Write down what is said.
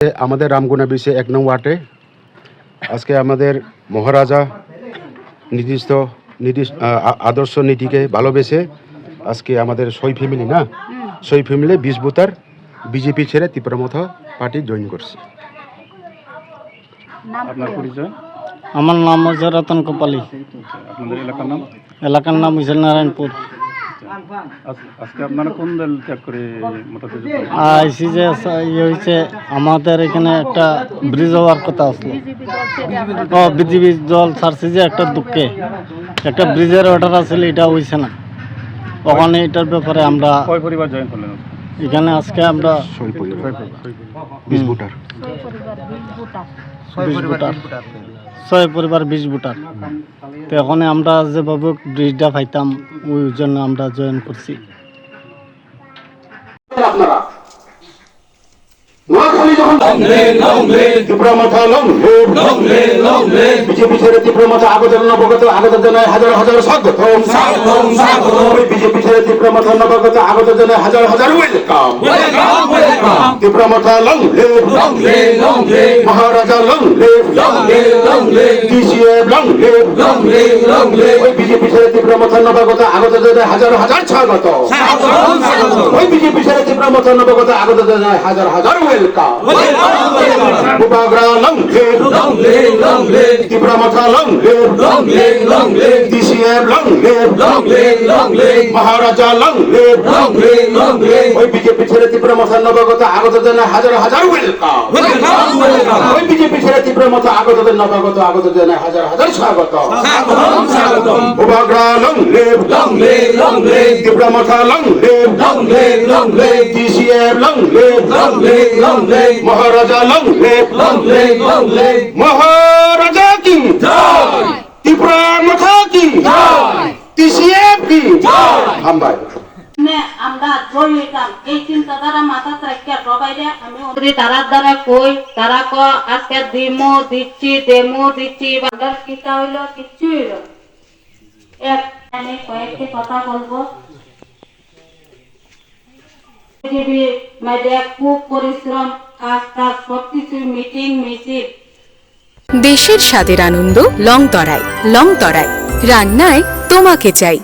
আমাদের রামগুনা বিচে ১ নং ওয়ার্ডে আজকে আমাদের মহারাজা নির্দিষ্ট আদর্শ নীতিকে ভালোবেসে আজকে আমাদের সই ফ্যামিলি সই ফ্যামিলি ২০ বুথার বিজেপি ছেড়ে তীব্রমথা পার্টি জয়েন করছে। আপনার পরিচয়? আমার নাম হচ্ছে রতন কপালি। আপনাদের এলাকার নাম? এলাকার নাম হচ্ছে নারায়ণপুর। আজকে আপনারা কোন দল ত্যাগ করে মোটাতে আইসি যে ইয়ে হয়েছে, আমাদের এখানে একটা ব্রিজ হওয়ার কথা আসলো। বিজেপি দল ছাড়ছে যে একটা দুঃখে একটা ব্রিজের অর্ডার আসলে, এটা হয়েছে না। ওখানে এটার ব্যাপারে আমরা কয় পরিবার জয়েন করলেন? এখানে আজকে আমরা ২০ বুথার ৬ পরিবার ২০ ভোটার। তো এখন আমরা যেভাবে ব্রিজটা পাইতাম ওই জন্য আমরা জয়েন করছি। আপনারা নোয়াখালী যখন তীব্রমথা বিজেপি ছেড়ে তীব্রমথা আগত জানায় হাজার হাজার স্বাগত। বিজেপি ছেড়ে তীব্রমথা নবগত আগত জানায় হাজার হাজার ওয়েলকাম। তীব্রমথা মহারাজা বিজেপি ছেড়ে তীব্রমথা নবগত আগত জানায় হাজার হাজার স্বাগত। ওই বিজেপি ছেড়ে তীব্রমথা নবগত আগত জানায় হাজার হাজার ওয়েলকাম। উপগ্রা তীব্রমথা ডিসিএম মহারাজা ওই বিজেপি ছেড়ে তীব্রমথা নবগত আগত জানায় হাজার হাজার ওয়েলকাম। ওই বিজেপি ছেড়ে তীব্রমথা আগত নবগত আগত জানায় হাজার হাজার স্বাগত। উপগ্রা তীব্রমথা ডিসিএম মহারাজা মহারাজা কি তীব্রমথা কি টিসিএফ কি আমরা জয়িতাম এই চিন্তাধারা মাথা রাখিয়া প্রবাইলে আমি তারার দ্বারা কই তারা ক আজকে দিমো দিচ্ছি বাজার কিতা হইল কিচ্ছু হইল এক আমি কয়েকটি কথা বলবো। খুব পরিশ্রম কাজ সবকিছু মিটিং মিছিল। দেশের স্বাদের আনন্দ লংতরায় রান্নায় তোমাকে চাই।